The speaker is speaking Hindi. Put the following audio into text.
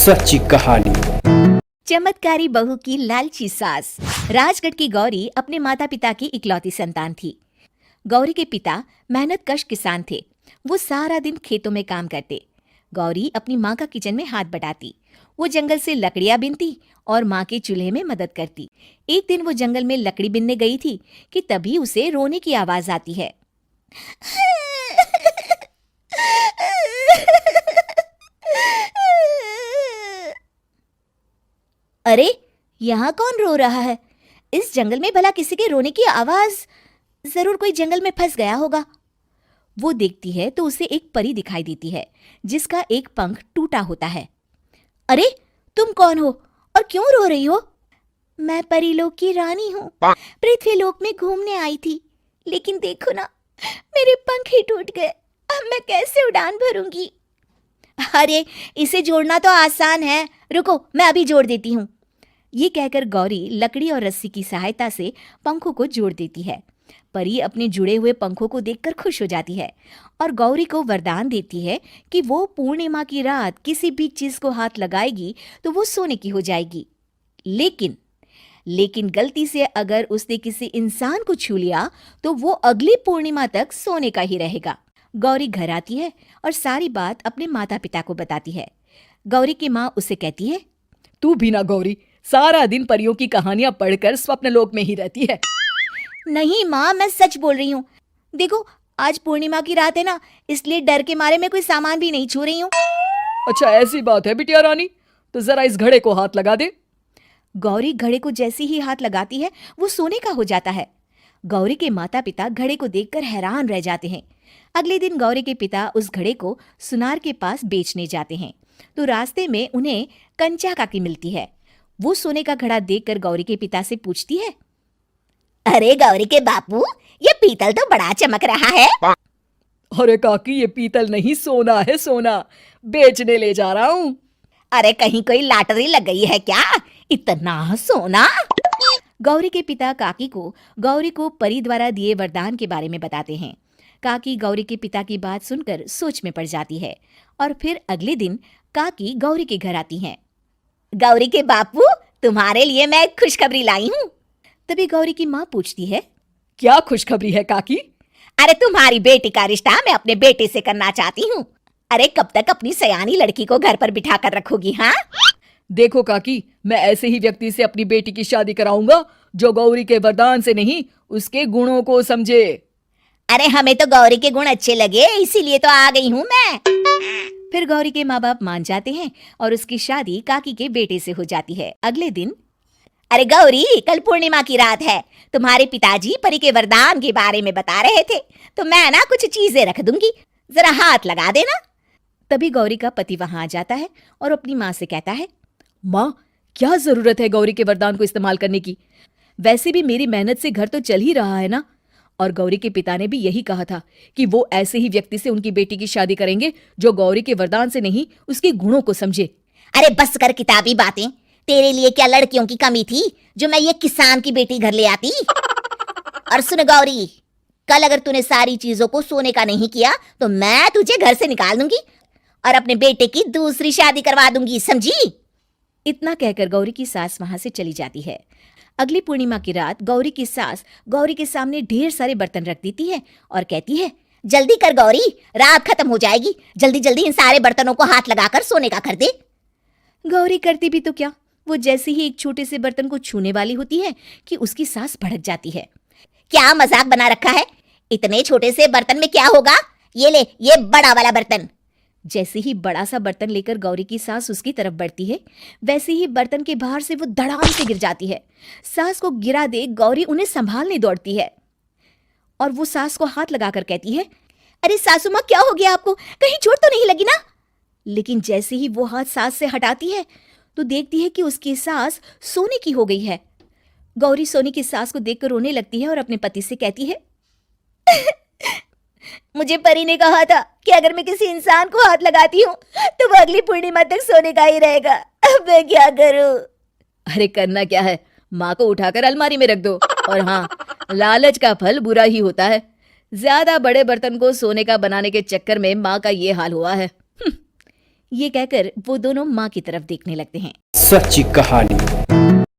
सच्ची कहानी। चमत्कारी बहू की लालची सास। राजगढ़ की गौरी अपने माता पिता की इकलौती संतान थी। गौरी के पिता मेहनतकश किसान थे। वो सारा दिन खेतों में काम करते। गौरी अपनी माँ का किचन में हाथ बटाती। वो जंगल से लकड़ियां बीनती और माँ के चूल्हे में मदद करती। एक दिन वो जंगल में लकड़ी बीनने गई थी कि तभी उसे रोने की आवाज आती है। अरे, यहाँ कौन रो रहा है? इस जंगल में भला किसी के रोने की आवाज? जरूर कोई जंगल में फंस गया होगा। वो देखती है तो उसे एक परी दिखाई देती है जिसका एक पंख टूटा होता है। अरे, तुम कौन हो और क्यों रो रही हो? मैं परीलोक की रानी हूँ। पृथ्वीलोक में घूमने आई थी, लेकिन देखो ना, मेरे पंख ही टूट गए। अब मैं कैसे उड़ान भरूंगी? अरे, इसे जोड़ना तो आसान है। रुको, मैं अभी जोड़ देती हूँ। ये कहकर गौरी लकड़ी और रस्सी की सहायता से पंखों को जोड़ देती है। परी अपने जुड़े हुए पंखों को देखकर खुश हो जाती है और गौरी को वरदान देती है कि वो पूर्णिमा की रात किसी भी चीज को हाथ लगाएगी तो वो सोने की हो जाएगी। लेकिन गलती से अगर उसने किसी इंसान को छू लिया तो वो अगली पूर्णिमा तक सोने का ही रहेगा। गौरी घर आती है और सारी बात अपने माता पिता को बताती है। गौरी की माँ उसे कहती है, तू भी ना गौरी, सारा दिन परियों की कहानियां पढ़कर स्वप्नलोक में ही रहती है। नहीं माँ, मैं सच बोल रही हूँ। देखो, आज पूर्णिमा की रात है ना, इसलिए डर के मारे मैं कोई सामान भी नहीं छू रही हूँ। अच्छा, ऐसी बात है बिटिया रानी, तो जरा इस घड़े को हाथ लगा दे। गौरी घड़े को जैसे ही हाथ लगाती है वो सोने का हो जाता है। गौरी के माता पिता घड़े को देखकर हैरान रह जाते हैं। अगले दिन गौरी के पिता उस घड़े को सुनार के पास बेचने जाते हैं तो रास्ते में उन्हें कंचा काकी मिलती है। वो सोने का घड़ा देखकर गौरी के पिता से पूछती है, अरे गौरी के बापू, ये पीतल तो बड़ा चमक रहा है। अरे काकी, ये पीतल नहीं, सोना है, सोना बेचने ले जा रहा हूँ। अरे, कहीं कोई लॉटरी लग गई है क्या? इतना सोना? गौरी के पिता काकी को गौरी को परी द्वारा दिए वरदान के बारे में बताते हैं। काकी गौरी के पिता की बात सुनकर सोच में पड़ जाती है और फिर अगले दिन काकी गौरी के घर आती हैं। गौरी के बापू, तुम्हारे लिए मैं एक खुशखबरी लाई हूँ। तभी गौरी की माँ पूछती है, क्या खुशखबरी है काकी? अरे, तुम्हारी बेटी का रिश्ता मैं अपने बेटे से करना चाहती हूँ। अरे, कब तक अपनी सयानी लड़की को घर पर बिठा कर रखोगी? हाँ, देखो काकी, मैं ऐसे ही व्यक्ति से अपनी बेटी की शादी कराऊंगा जो गौरी के वरदान से नहीं, उसके गुणों को समझे। अरे, हमें तो गौरी के गुण अच्छे लगे, इसीलिए तो आ गई हूँ मैं। फिर गौरी के माँ बाप मान जाते हैं और उसकी शादी काकी के बेटे से हो जाती है। अगले दिन, अरे गौरी, कल पूर्णिमा की रात है। तुम्हारे पिताजी परी के वरदान के बारे में बता रहे थे, तो मैं ना कुछ चीजें रख दूंगी, जरा हाथ लगा देना। तभी गौरी का पति वहां आ जाता है और अपनी माँ से कहता है, माँ, क्या जरूरत है गौरी के वरदान को इस्तेमाल करने की? वैसे भी मेरी मेहनत से घर तो चल ही रहा है ना। और गौरी के पिता ने भी यही कहा था कि वो ऐसे ही व्यक्ति से उनकी बेटी की शादी करेंगे जो गौरी के वरदान से नहीं, उसके गुणों को समझे। अरे बस कर किताबी बातें। तेरे लिए क्या लड़कियों की कमी थी जो मैं ये किसान की बेटी घर ले आती? और सुन गौरी, कल अगर तूने सारी चीजों को सोने का नहीं किया तो मैं तुझे घर से निकाल दूंगी और अपने बेटे की दूसरी शादी करवा दूंगी, समझी? इतना कहकर गौरी की सास वहां से चली जाती है। अगली पूर्णिमा की रात गौरी की सास गौरी के सामने ढेर सारे बर्तन रख देती है और कहती है, जल्दी कर गौरी, रात खत्म हो जाएगी। जल्दी जल्दी इन सारे बर्तनों को हाथ लगाकर सोने का कर दे। गौरी करती भी तो क्या, वो जैसे ही एक छोटे से बर्तन को छूने वाली होती है कि उसकी सास भड़क जाती है। क्या मजाक बना रखा है? इतने छोटे से बर्तन में क्या होगा? ये ले, ये बड़ा वाला बर्तन। जैसे ही बड़ा सा बर्तन लेकर गौरी की सास उसकी तरफ बढ़ती है, वैसे ही बर्तन के बाहर से वो धड़ाम से गिर जाती है। सास को गिरा देख गौरी उन्हें संभालने दौड़ती है और वो सास को हाथ लगाकर कहती है, अरे सासू माँ, क्या हो गया आपको? कहीं चोट तो नहीं लगी ना? लेकिन जैसे ही वो हाथ सास से हटाती है तो देखती है कि उसकी सास सोने की हो गई है। गौरी सोने की सास को देखकर रोने लगती है और अपने पति से कहती है, मुझे परी ने कहा था कि अगर मैं किसी इंसान को हाथ लगाती हूँ तो वो अगली पूर्णिमा तक सोने का ही रहेगा। अब मैं क्या करूँ? अरे करना क्या है, माँ को उठाकर अलमारी में रख दो। और हाँ, लालच का फल बुरा ही होता है। ज्यादा बड़े बर्तन को सोने का बनाने के चक्कर में माँ का ये हाल हुआ है। ये कहकर वो दोनों माँ की तरफ देखने लगते हैं। सच्ची कहानी।